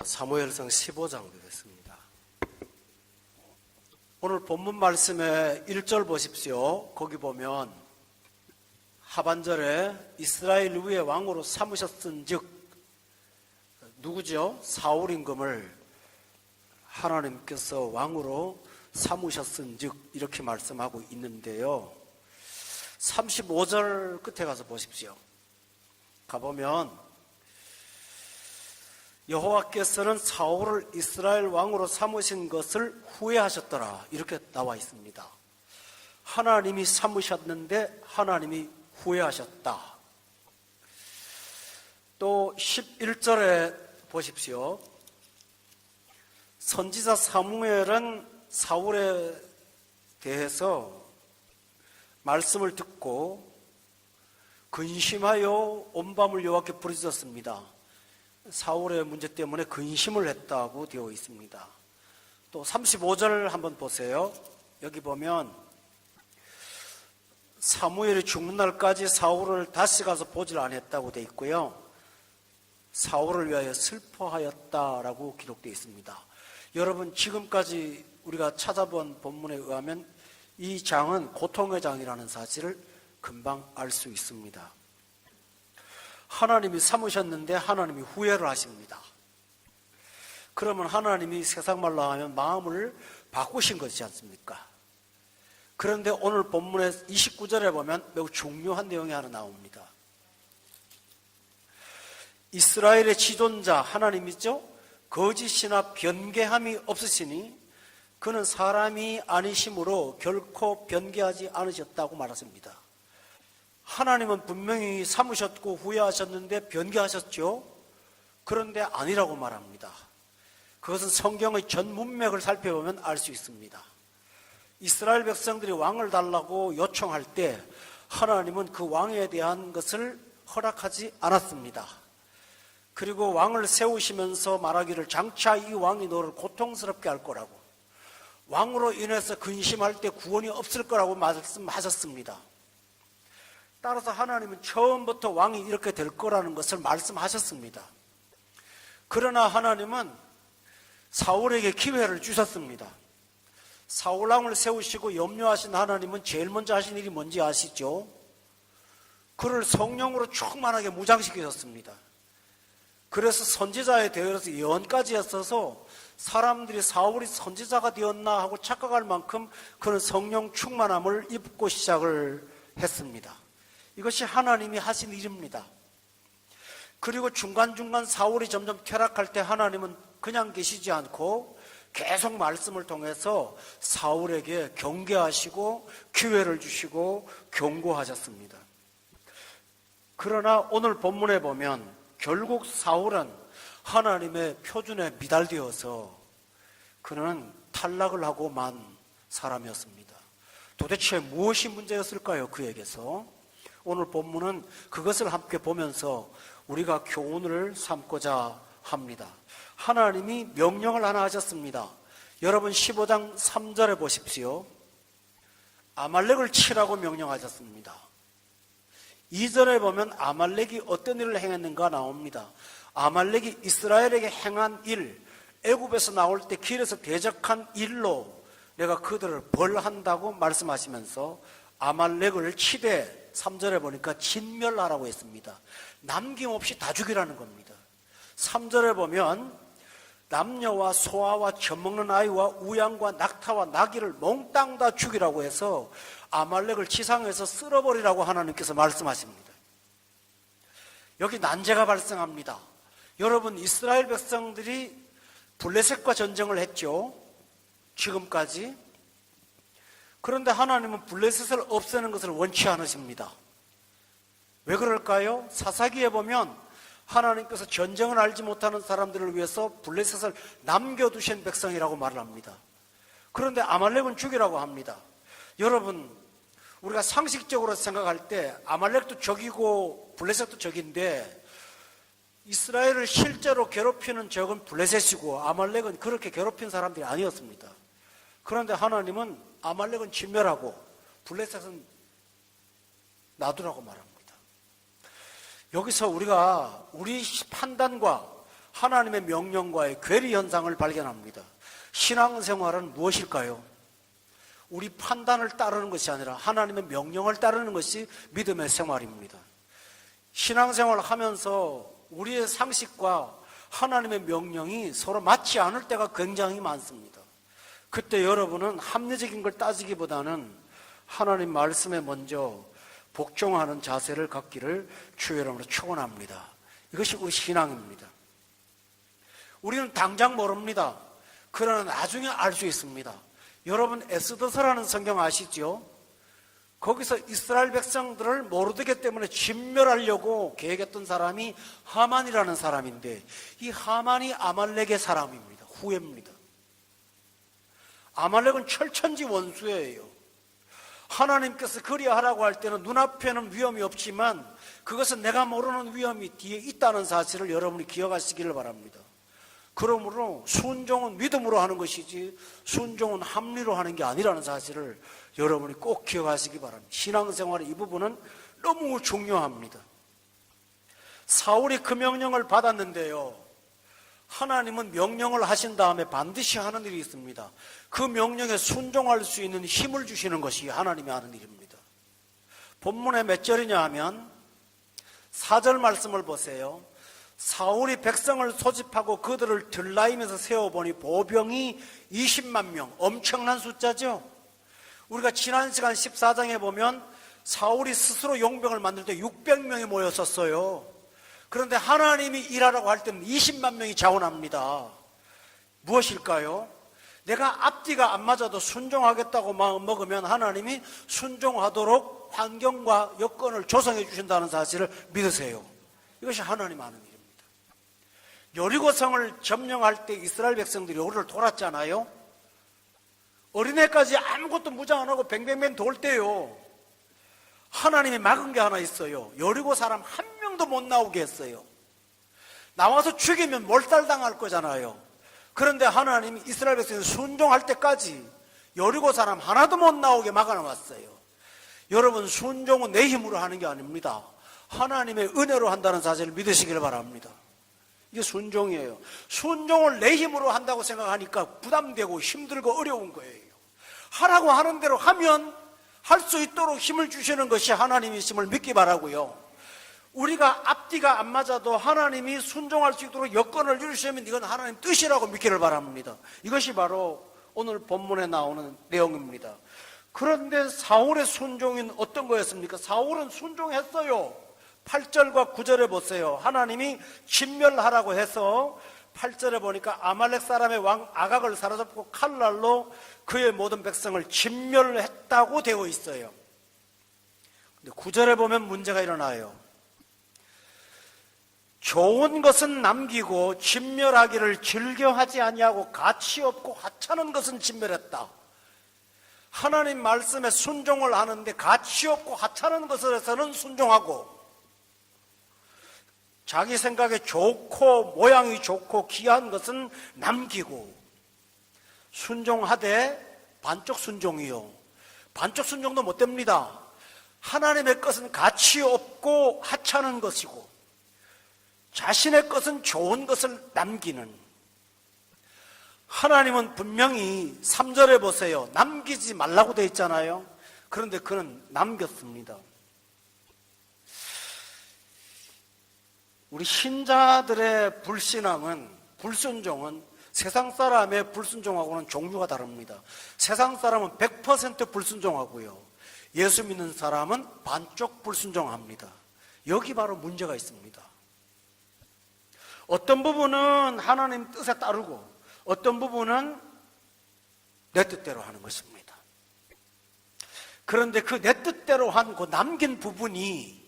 사무엘상 15장 되겠습니다. 오늘 본문 말씀의 1절 보십시오. 거기 보면 하반절에 이스라엘 위에 왕으로 삼으셨은즉 누구죠? 사울 임금을 하나님께서 왕으로 삼으셨은즉 이렇게 말씀하고 있는데요. 35절 끝에 가서 보십시오. 가보면 여호와께서는 사울을 이스라엘 왕으로 삼으신 것을 후회하셨더라 이렇게 나와 있습니다. 하나님이 삼으셨는데 하나님이 후회하셨다. 또 11절에 보십시오. 선지자 사무엘은 사울에 대해서 말씀을 듣고 근심하여 온 밤을 여호와께 부르짖었습니다. 사울의 문제 때문에 근심을 했다고 되어 있습니다. 또 35절 한번 보세요. 여기 보면 사무엘이 죽는 날까지 사울을 다시 가서 보질 않았다고 되어 있고요. 사울을 위하여 슬퍼하였다라고 기록되어 있습니다. 여러분, 지금까지 우리가 찾아본 본문에 의하면 이 장은 고통의 장이라는 사실을 금방 알 수 있습니다. 하나님이 삼으셨는데 하나님이 후회를 하십니다. 그러면 하나님이 세상 말로 하면 마음을 바꾸신 것이지 않습니까? 그런데 오늘 본문의 29절에 보면 매우 중요한 내용이 하나 나옵니다. 이스라엘의 지존자 하나님이죠. 거짓이나 변개함이 없으시니 그는 사람이 아니심으로 결코 변개하지 않으셨다고 말했습니다. 하나님은 분명히 삼으셨고 후회하셨는데 변개하셨죠. 그런데 아니라고 말합니다. 그것은 성경의 전 문맥을 살펴보면 알 수 있습니다. 이스라엘 백성들이 왕을 달라고 요청할 때 하나님은 그 왕에 대한 것을 허락하지 않았습니다. 그리고 왕을 세우시면서 말하기를 장차 이 왕이 너를 고통스럽게 할 거라고, 왕으로 인해서 근심할 때 구원이 없을 거라고 말씀하셨습니다. 따라서 하나님은 처음부터 왕이 이렇게 될 거라는 것을 말씀하셨습니다. 그러나 하나님은 사울에게 기회를 주셨습니다. 사울왕을 세우시고 염려하신 하나님은 제일 먼저 하신 일이 뭔지 아시죠? 그를 성령으로 충만하게 무장시키셨습니다. 그래서 선지자에 대해서 예언까지 했어서 사람들이 사울이 선지자가 되었나 하고 착각할 만큼 그는 성령 충만함을 입고 시작을 했습니다. 이것이 하나님이 하신 일입니다. 그리고 중간중간 사울이 점점 퇴락할 때 하나님은 그냥 계시지 않고 계속 말씀을 통해서 사울에게 경계하시고 기회를 주시고 경고하셨습니다. 그러나 오늘 본문에 보면 결국 사울은 하나님의 표준에 미달되어서 그는 탈락을 하고 만 사람이었습니다. 도대체 무엇이 문제였을까요? 그에게서. 오늘 본문은 그것을 함께 보면서 우리가 교훈을 삼고자 합니다. 하나님이 명령을 하나 하셨습니다. 여러분 15장 3절에 보십시오. 아말렉을 치라고 명령하셨습니다. 2절에 보면 아말렉이 어떤 일을 행했는가 나옵니다. 아말렉이 이스라엘에게 행한 일, 애굽에서 나올 때 길에서 대적한 일로 내가 그들을 벌한다고 말씀하시면서 아말렉을 치되 3절에 보니까 진멸하라고 했습니다. 남김없이 다 죽이라는 겁니다. 3절에 보면 남녀와 소아와 젖먹는 아이와 우양과 낙타와 나귀를 몽땅 다 죽이라고 해서 아말렉을 지상에서 쓸어버리라고 하나님께서 말씀하십니다. 여기 난제가 발생합니다. 여러분, 이스라엘 백성들이 블레셋과 전쟁을 했죠. 지금까지. 그런데 하나님은 블레셋을 없애는 것을 원치 않으십니다. 왜 그럴까요? 사사기에 보면 하나님께서 전쟁을 알지 못하는 사람들을 위해서 블레셋을 남겨두신 백성이라고 말을 합니다. 그런데 아말렉은 죽이라고 합니다. 여러분, 우리가 상식적으로 생각할 때 아말렉도 적이고 블레셋도 적인데 이스라엘을 실제로 괴롭히는 적은 블레셋이고 아말렉은 그렇게 괴롭힌 사람들이 아니었습니다. 그런데 하나님은 아말렉은 진멸하고 블레셋은 놔두라고 말합니다. 여기서 우리가 우리 판단과 하나님의 명령과의 괴리 현상을 발견합니다. 신앙생활은 무엇일까요? 우리 판단을 따르는 것이 아니라 하나님의 명령을 따르는 것이 믿음의 생활입니다. 신앙생활을 하면서 우리의 상식과 하나님의 명령이 서로 맞지 않을 때가 굉장히 많습니다. 그때 여러분은 합리적인 걸 따지기보다는 하나님 말씀에 먼저 복종하는 자세를 갖기를 주의 이름으로 축원합니다. 이것이 우리 신앙입니다. 우리는 당장 모릅니다. 그러나 나중에 알 수 있습니다. 여러분 에스더서라는 성경 아시죠? 거기서 이스라엘 백성들을 모르드게 때문에 진멸하려고 계획했던 사람이 하만이라는 사람인데, 이 하만이 아말렉의 사람입니다. 후예입니다. 아말렉은 철천지 원수예요. 하나님께서 그리하라고 할 때는 눈앞에는 위험이 없지만 그것은 내가 모르는 위험이 뒤에 있다는 사실을 여러분이 기억하시기를 바랍니다. 그러므로 순종은 믿음으로 하는 것이지 순종은 합리로 하는 게 아니라는 사실을 여러분이 꼭 기억하시기 바랍니다. 신앙생활의 이 부분은 너무 중요합니다. 사울이 그 명령을 받았는데요, 하나님은 명령을 하신 다음에 반드시 하는 일이 있습니다. 그 명령에 순종할 수 있는 힘을 주시는 것이 하나님이 하는 일입니다. 본문에 몇 절이냐 하면 4절 말씀을 보세요. 사울이 백성을 소집하고 그들을 들라임에서 세워보니 보병이 20만 명, 엄청난 숫자죠. 우리가 지난 시간 14장에 보면 사울이 스스로 용병을 만들 때 600명이 모였었어요. 그런데 하나님이 일하라고 할 때는 20만 명이 자원합니다. 무엇일까요? 내가 앞뒤가 안 맞아도 순종하겠다고 마음 먹으면 하나님이 순종하도록 환경과 여건을 조성해 주신다는 사실을 믿으세요. 이것이 하나님 하는 일입니다. 여리고성을 점령할 때 이스라엘 백성들이 여리를 돌았잖아요. 어린애까지 아무것도 무장 안 하고 뱅뱅뱅 돌 때요, 하나님이 막은 게 하나 있어요. 여리고 사람 한 명도 못 나오게 했어요. 나와서 죽이면 몰살당할 거잖아요. 그런데 하나님이 이스라엘 백성이 순종할 때까지 여리고 사람 하나도 못 나오게 막아놨어요. 여러분, 순종은 내 힘으로 하는 게 아닙니다. 하나님의 은혜로 한다는 사실을 믿으시길 바랍니다. 이게 순종이에요. 순종을 내 힘으로 한다고 생각하니까 부담되고 힘들고 어려운 거예요. 하라고 하는 대로 하면 할 수 있도록 힘을 주시는 것이 하나님이심을 믿기 바라고요. 우리가 앞뒤가 안 맞아도 하나님이 순종할 수 있도록 여건을 주시면 이건 하나님 뜻이라고 믿기를 바랍니다. 이것이 바로 오늘 본문에 나오는 내용입니다. 그런데 사울의 순종은 어떤 거였습니까? 사울은 순종했어요. 8절과 9절에 보세요. 하나님이 진멸하라고 해서 8절에 보니까 아말렉 사람의 왕 아각을 사로잡고 칼날로 그의 모든 백성을 진멸했다고 되어 있어요. 근데 9절에 보면 문제가 일어나요. 좋은 것은 남기고 진멸하기를 즐겨하지 아니하고 가치 없고 하찮은 것은 진멸했다. 하나님 말씀에 순종을 하는데 가치 없고 하찮은 것에서는 순종하고, 자기 생각에 좋고 모양이 좋고 귀한 것은 남기고, 순종하되 반쪽 순종이요. 반쪽 순종도 못 됩니다. 하나님의 것은 가치 없고 하찮은 것이고 자신의 것은 좋은 것을 남기는, 하나님은 분명히 3절에 보세요. 남기지 말라고 되어 있잖아요. 그런데 그는 남겼습니다. 우리 신자들의 불신앙은, 불순종은 세상 사람의 불순종하고는 종류가 다릅니다. 세상 사람은 100% 불순종하고요, 예수 믿는 사람은 반쪽 불순종합니다. 여기 바로 문제가 있습니다. 어떤 부분은 하나님 뜻에 따르고 어떤 부분은 내 뜻대로 하는 것입니다. 그런데 그 내 뜻대로 한 그 남긴 부분이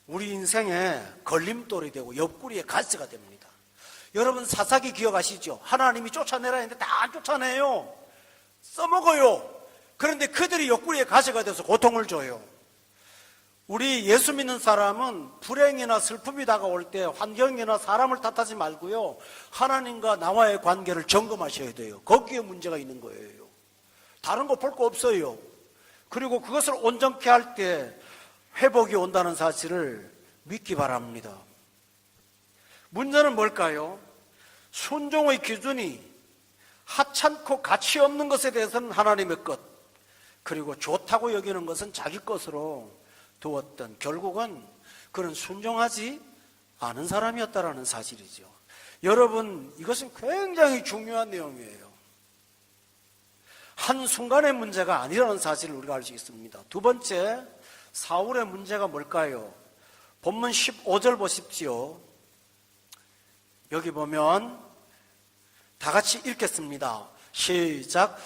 우리 인생에 걸림돌이 되고 옆구리에 가스가 됩니다. 여러분, 사사기 기억하시죠? 하나님이 쫓아내라 했는데 다 안 쫓아내요. 써먹어요. 그런데 그들이 옆구리에 가스가 돼서 고통을 줘요. 우리 예수 믿는 사람은 불행이나 슬픔이 다가올 때 환경이나 사람을 탓하지 말고요, 하나님과 나와의 관계를 점검하셔야 돼요. 거기에 문제가 있는 거예요. 다른 거 볼 거 없어요. 그리고 그것을 온전케 할 때 회복이 온다는 사실을 믿기 바랍니다. 문제는 뭘까요? 순종의 기준이 하찮고 가치 없는 것에 대해서는 하나님의 것, 그리고 좋다고 여기는 것은 자기 것으로 두었던, 결국은 그는 순종하지 않은 사람이었다라는 사실이죠. 여러분, 이것은 굉장히 중요한 내용이에요. 한순간의 문제가 아니라는 사실을 우리가 알 수 있습니다. 두 번째, 사울의 문제가 뭘까요? 본문 15절 보십시오. 여기 보면 다 같이 읽겠습니다. 시작.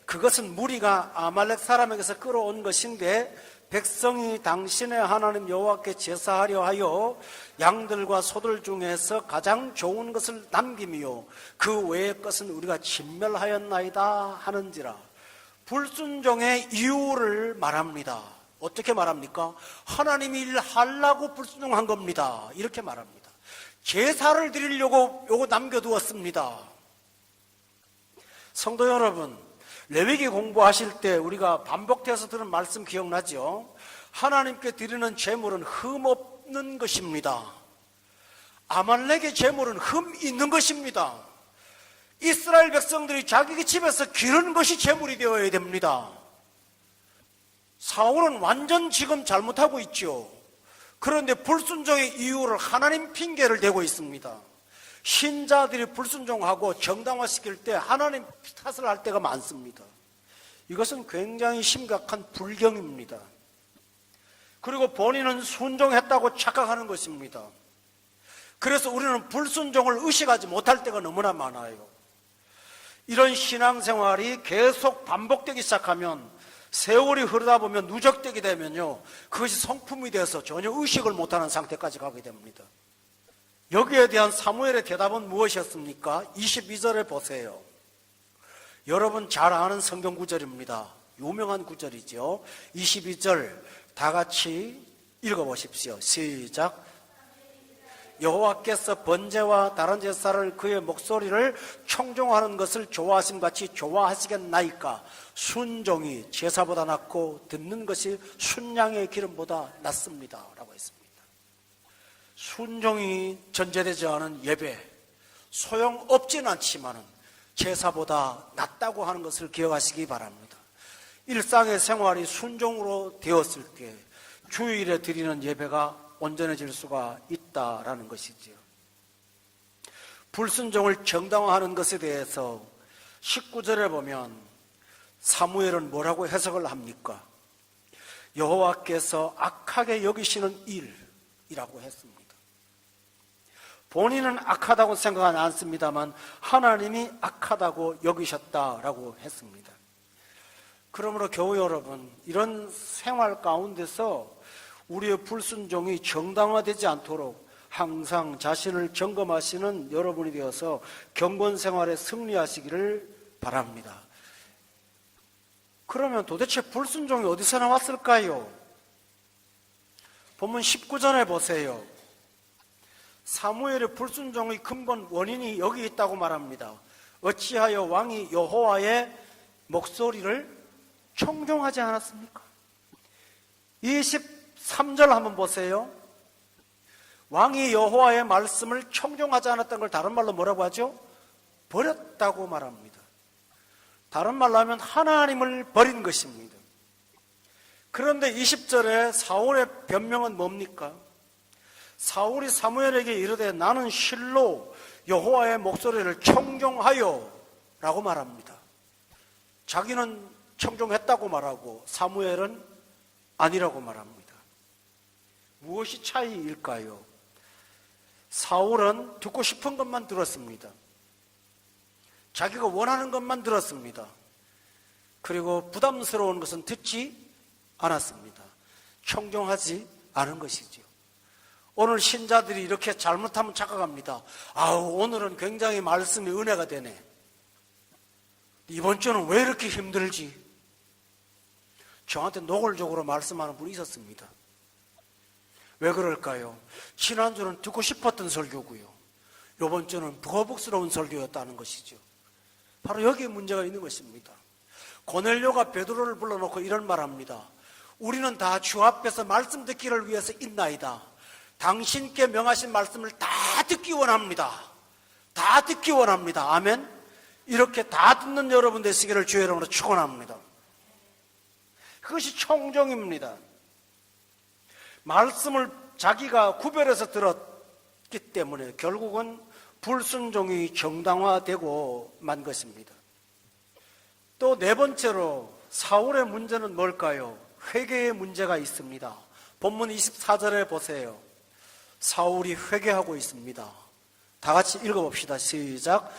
그것은 무리가 아말렉 사람에게서 끌어온 것인데 백성이 당신의 하나님 여호와께 제사하려 하여 양들과 소들 중에서 가장 좋은 것을 남김이요 그 외의 것은 우리가 진멸하였나이다 하는지라. 불순종의 이유를 말합니다. 어떻게 말합니까? 하나님이 일하려고 불순종한 겁니다. 이렇게 말합니다. 제사를 드리려고 요거 남겨두었습니다. 성도 여러분, 레위기 공부하실 때 우리가 반복해서 들은 말씀 기억나죠? 하나님께 드리는 제물은 흠 없는 것입니다. 아말렉의 제물은 흠 있는 것입니다. 이스라엘 백성들이 자기 집에서 기른 것이 제물이 되어야 됩니다. 사울은 완전 지금 잘못하고 있죠. 그런데 불순종의 이유를 하나님 핑계를 대고 있습니다. 신자들이 불순종하고 정당화시킬 때 하나님 탓을 할 때가 많습니다. 이것은 굉장히 심각한 불경입니다. 그리고 본인은 순종했다고 착각하는 것입니다. 그래서 우리는 불순종을 의식하지 못할 때가 너무나 많아요. 이런 신앙생활이 계속 반복되기 시작하면, 세월이 흐르다 보면, 누적되게 되면요, 그것이 성품이 돼서 전혀 의식을 못하는 상태까지 가게 됩니다. 여기에 대한 사무엘의 대답은 무엇이었습니까? 22절에 보세요. 여러분 잘 아는 성경 구절입니다. 유명한 구절이죠. 22절 다 같이 읽어보십시오. 시작. 여호와께서 번제와 다른 제사를 그의 목소리를 청종하는 것을 좋아하신 같이 좋아하시겠나이까? 순종이 제사보다 낫고 듣는 것이 순양의 기름보다 낫습니다 라고 했습니다. 순종이 전제되지 않은 예배, 소용없지는 않지만 제사보다 낫다고 하는 것을 기억하시기 바랍니다. 일상의 생활이 순종으로 되었을 때 주일에 드리는 예배가 온전해질 수가 있다라는 것이지요. 불순종을 정당화하는 것에 대해서 19절에 보면 사무엘은 뭐라고 해석을 합니까? 여호와께서 악하게 여기시는 일이라고 했습니다. 본인은 악하다고 생각하지 않습니다만 하나님이 악하다고 여기셨다라고 했습니다. 그러므로 교우 여러분, 이런 생활 가운데서 우리의 불순종이 정당화되지 않도록 항상 자신을 점검하시는 여러분이 되어서 경건 생활에 승리하시기를 바랍니다. 그러면 도대체 불순종이 어디서 나왔을까요? 본문 19절에 보세요. 사무엘의 불순종의 근본 원인이 여기 있다고 말합니다. 어찌하여 왕이 여호와의 목소리를 청종하지 않았습니까? 23절 한번 보세요. 왕이 여호와의 말씀을 청종하지 않았던 걸 다른 말로 뭐라고 하죠? 버렸다고 말합니다. 다른 말로 하면 하나님을 버린 것입니다. 그런데 20절에 사울의 변명은 뭡니까? 사울이 사무엘에게 이르되 나는 실로 여호와의 목소리를 청종하여 라고 말합니다. 자기는 청종했다고 말하고 사무엘은 아니라고 말합니다. 무엇이 차이일까요? 사울은 듣고 싶은 것만 들었습니다. 자기가 원하는 것만 들었습니다. 그리고 부담스러운 것은 듣지 않았습니다. 청종하지 않은 것이죠. 오늘 신자들이 이렇게 잘못하면 착각합니다. 아우, 오늘은 굉장히 말씀이 은혜가 되네. 이번 주는 왜 이렇게 힘들지? 저한테 노골적으로 말씀하는 분이 있었습니다. 왜 그럴까요? 지난주는 듣고 싶었던 설교고요. 이번 주는 거북스러운 설교였다는 것이죠. 바로 여기에 문제가 있는 것입니다. 고넬료가 베드로를 불러놓고 이런 말합니다. 우리는 다 주 앞에서 말씀 듣기를 위해서 있나이다. 당신께 명하신 말씀을 다 듣기 원합니다. 다 듣기 원합니다. 아멘. 이렇게 다 듣는 여러분 되시기를 주의 이름으로 축원합니다. 그것이 청정입니다. 말씀을 자기가 구별해서 들었기 때문에 결국은 불순종이 정당화되고 만 것입니다. 또 네 번째로 사울의 문제는 뭘까요? 회개의 문제가 있습니다. 본문 24절에 보세요. 사울이 회개하고 있습니다. 다 같이 읽어봅시다. 시작.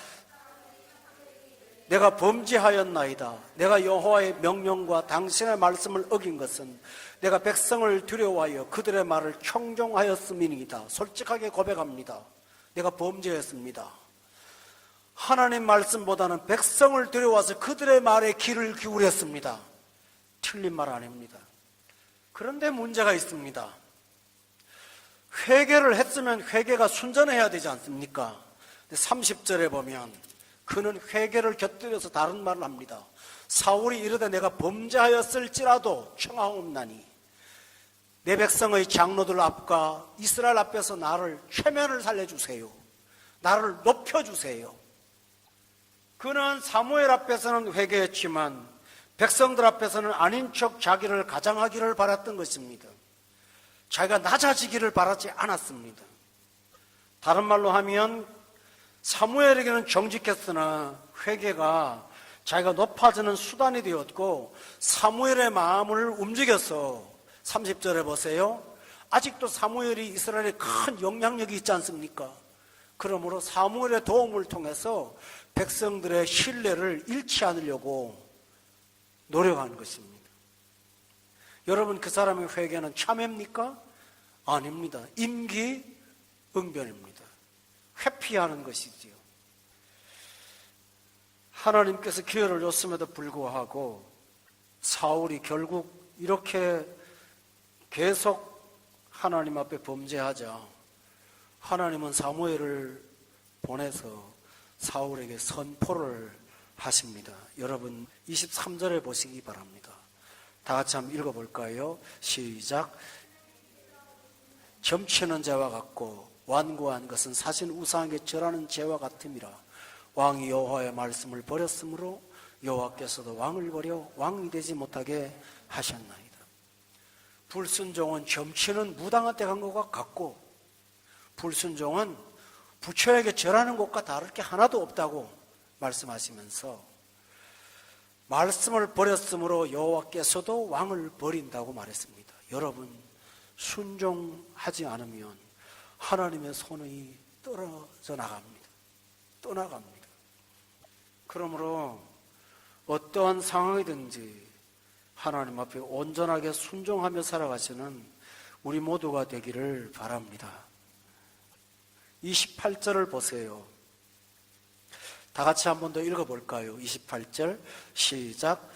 내가 범죄하였나이다. 내가 여호와의 명령과 당신의 말씀을 어긴 것은 내가 백성을 두려워하여 그들의 말을 청종하였음이니이다. 솔직하게 고백합니다. 내가 범죄했습니다. 하나님 말씀보다는 백성을 두려워해서 그들의 말에 귀를 기울였습니다. 틀린 말 아닙니다. 그런데 문제가 있습니다. 회개를 했으면 회개가 순전해야 되지 않습니까? 30절에 보면 그는 회개를 곁들여서 다른 말을 합니다. 사울이 이르되 내가 범죄하였을지라도 청하옵나니 내 백성의 장로들 앞과 이스라엘 앞에서 나를 최면을 살려주세요. 나를 높여주세요. 그는 사무엘 앞에서는 회개했지만 백성들 앞에서는 아닌 척 자기를 가장하기를 바랐던 것입니다. 자기가 낮아지기를 바라지 않았습니다. 다른 말로 하면 사무엘에게는 정직했으나 회개가 자기가 높아지는 수단이 되었고 사무엘의 마음을 움직여서 30절에 보세요. 아직도 사무엘이 이스라엘에 큰 영향력이 있지 않습니까? 그러므로 사무엘의 도움을 통해서 백성들의 신뢰를 잃지 않으려고 노력하는 것입니다. 여러분, 그 사람의 회개는 참회입니까? 아닙니다. 임기응변입니다. 회피하는 것이지요. 하나님께서 기회를 줬음에도 불구하고 사울이 결국 이렇게 계속 하나님 앞에 범죄하자 하나님은 사무엘을 보내서 사울에게 선포를 하십니다. 여러분 23절에 보시기 바랍니다. 다 같이 한번 읽어볼까요? 시작. 점치는 죄와 같고 완고한 것은 사신 우상에게 절하는 죄와 같음이라. 왕이 여호와의 말씀을 버렸으므로 여호와께서도 왕을 버려 왕이 되지 못하게 하셨나이다. 불순종은 점치는 무당한테 간 것과 같고 불순종은 부처에게 절하는 것과 다를 게 하나도 없다고 말씀하시면서 말씀을 버렸으므로 여호와께서도 왕을 버린다고 말했습니다. 여러분, 순종하지 않으면 하나님의 손이 떨어져 나갑니다. 떠나갑니다. 그러므로 어떠한 상황이든지 하나님 앞에 온전하게 순종하며 살아가시는 우리 모두가 되기를 바랍니다. 28절을 보세요. 다 같이 한 번 더 읽어볼까요? 28절 시작.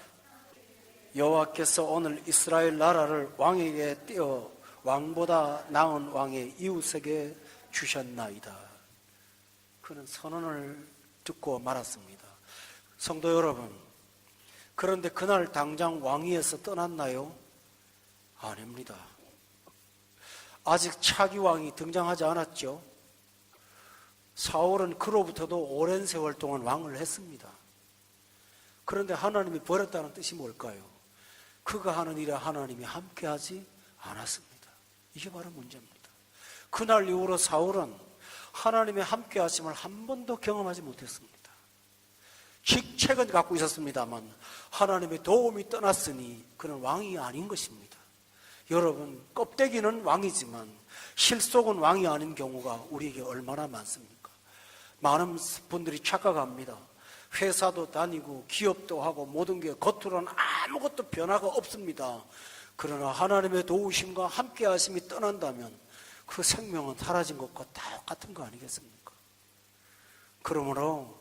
여호와께서 오늘 이스라엘 나라를 왕에게 떼어 왕보다 나은 왕의 이웃에게 주셨나이다. 그는 선언을 듣고 말았습니다. 성도 여러분, 그런데 그날 당장 왕위에서 떠났나요? 아닙니다. 아직 차기 왕이 등장하지 않았죠. 사울은 그로부터도 오랜 세월 동안 왕을 했습니다. 그런데 하나님이 버렸다는 뜻이 뭘까요? 그가 하는 일에 하나님이 함께하지 않았습니다. 이게 바로 문제입니다. 그날 이후로 사울은 하나님의 함께하심을 한 번도 경험하지 못했습니다. 직책은 갖고 있었습니다만 하나님의 도움이 떠났으니 그는 왕이 아닌 것입니다. 여러분, 껍데기는 왕이지만 실속은 왕이 아닌 경우가 우리에게 얼마나 많습니까? 많은 분들이 착각합니다. 회사도 다니고 기업도 하고 모든 게 겉으로는 아무것도 변화가 없습니다. 그러나 하나님의 도우심과 함께 하심이 떠난다면 그 생명은 사라진 것과 똑같은 거 아니겠습니까? 그러므로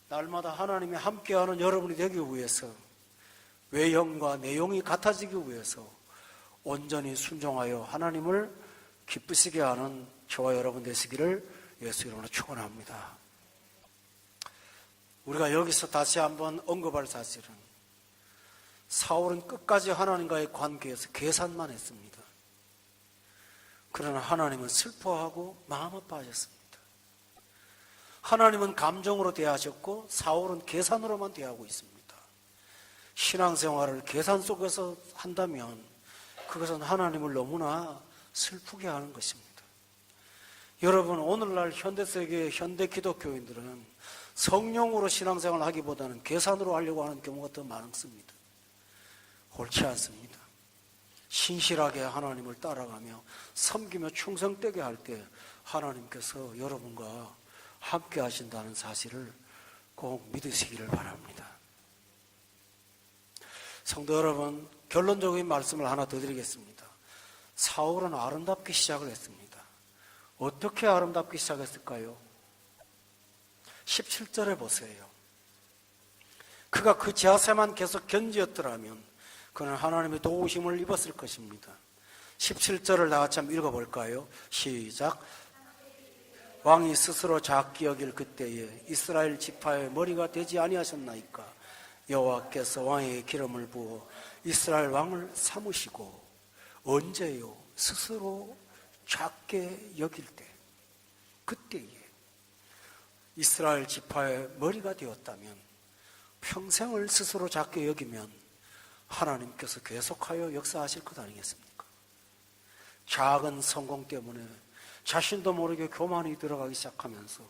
날마다 하나님이 함께하는 여러분이 되기 위해서 외형과 내용이 같아지기 위해서 온전히 순종하여 하나님을 기쁘시게 하는 저와 여러분 되시기를 예수 이름으로 축원합니다. 우리가 여기서 다시 한번 언급할 사실은 사울은 끝까지 하나님과의 관계에서 계산만 했습니다. 그러나 하나님은 슬퍼하고 마음 아파하셨습니다. 하나님은 감정으로 대하셨고 사울은 계산으로만 대하고 있습니다. 신앙생활을 계산 속에서 한다면 그것은 하나님을 너무나 슬프게 하는 것입니다. 여러분, 오늘날 현대세계의 현대 기독교인들은 성령으로 신앙생활을 하기보다는 계산으로 하려고 하는 경우가 더 많습니다. 옳지 않습니다. 신실하게 하나님을 따라가며 섬기며 충성되게 할 때 하나님께서 여러분과 함께 하신다는 사실을 꼭 믿으시기를 바랍니다. 성도 여러분, 결론적인 말씀을 하나 더 드리겠습니다. 사울은 아름답게 시작을 했습니다. 어떻게 아름답게 시작했을까요? 17절에 보세요. 그가 그 자세만 계속 견지었더라면 그는 하나님의 도우심을 입었을 것입니다. 17절을 다 같이 한번 읽어볼까요? 시작. 왕이 스스로 작게 여길 그때에 이스라엘 지파의 머리가 되지 아니하셨나이까? 여호와께서 왕에게 기름을 부어 이스라엘 왕을 삼으시고 언제요? 스스로 작게 여길 때, 그때에 이스라엘 지파의 머리가 되었다면, 평생을 스스로 작게 여기면 하나님께서 계속하여 역사하실 것 아니겠습니까? 작은 성공 때문에 자신도 모르게 교만이 들어가기 시작하면서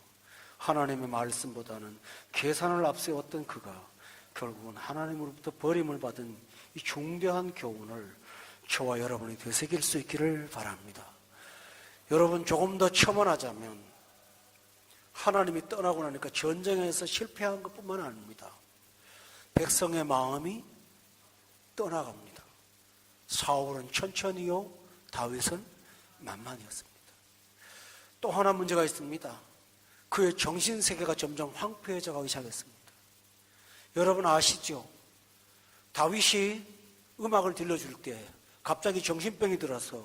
하나님의 말씀보다는 계산을 앞세웠던 그가 결국은 하나님으로부터 버림을 받은 이 중대한 교훈을 저와 여러분이 되새길 수 있기를 바랍니다. 여러분, 조금 더 첨언하자면 하나님이 떠나고 나니까 전쟁에서 실패한 것뿐만 아닙니다. 백성의 마음이 떠나갑니다. 사울은 천천히요, 다윗은 만만이었습니다. 또 하나 문제가 있습니다. 그의 정신세계가 점점 황폐해져 가기 시작했습니다. 여러분 아시죠? 다윗이 음악을 들려줄 때 갑자기 정신병이 들어서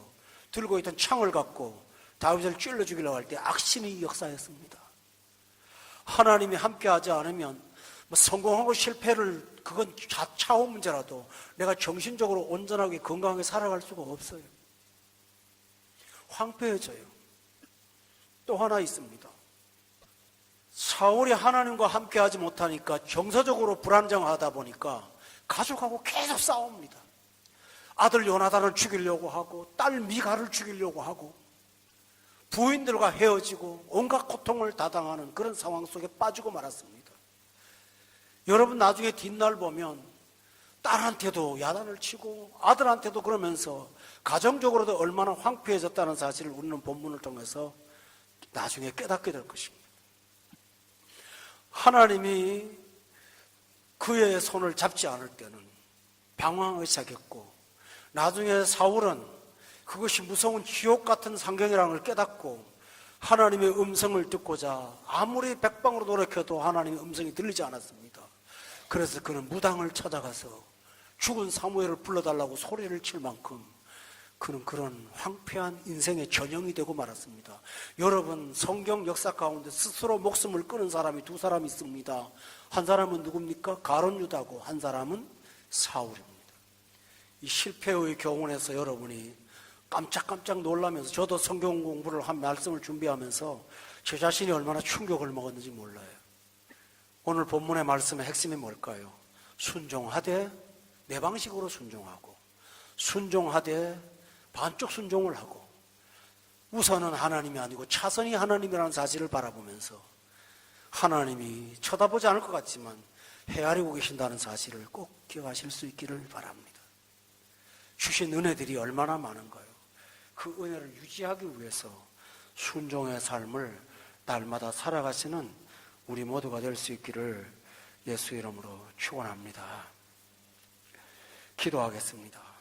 들고 있던 창을 갖고 다윗을 찔러 죽이려고 할 때 악신이 역사했습니다. 하나님이 함께하지 않으면 성공하고 실패를, 그건 차후 문제라도 내가 정신적으로 온전하게 건강하게 살아갈 수가 없어요. 황폐해져요. 또 하나 있습니다. 사울이 하나님과 함께하지 못하니까 정서적으로 불안정하다 보니까 가족하고 계속 싸웁니다. 아들 요나단을 죽이려고 하고 딸 미갈을 죽이려고 하고 부인들과 헤어지고 온갖 고통을 다당하는 그런 상황 속에 빠지고 말았습니다. 여러분, 나중에 뒷날 보면 딸한테도 야단을 치고 아들한테도 그러면서 가정적으로도 얼마나 황폐해졌다는 사실을 우리는 본문을 통해서 나중에 깨닫게 될 것입니다. 하나님이 그의 손을 잡지 않을 때는 방황하기 시작했고, 나중에 사울은 그것이 무서운 지옥 같은 상경이라는 걸 깨닫고 하나님의 음성을 듣고자 아무리 백방으로 노력해도 하나님의 음성이 들리지 않았습니다. 그래서 그는 무당을 찾아가서 죽은 사무엘을 불러달라고 소리를 칠 만큼 그는 그런 황폐한 인생의 전형이 되고 말았습니다. 여러분, 성경 역사 가운데 스스로 목숨을 끊은 사람이 두 사람 있습니다. 한 사람은 누굽니까? 가룟 유다고, 한 사람은 사울입니다. 이 실패의 교훈에서 여러분이 깜짝깜짝 놀라면서, 저도 성경 공부를 한 말씀을 준비하면서 제 자신이 얼마나 충격을 먹었는지 몰라요. 오늘 본문의 말씀의 핵심이 뭘까요? 순종하되 내 방식으로 순종하고, 순종하되 반쪽 순종을 하고, 우선은 하나님이 아니고 차선이 하나님이라는 사실을 바라보면서 하나님이 쳐다보지 않을 것 같지만 헤아리고 계신다는 사실을 꼭 기억하실 수 있기를 바랍니다. 주신 은혜들이 얼마나 많은가요? 그 은혜를 유지하기 위해서 순종의 삶을 날마다 살아가시는 우리 모두가 될 수 있기를 예수 이름으로 축원합니다. 기도하겠습니다.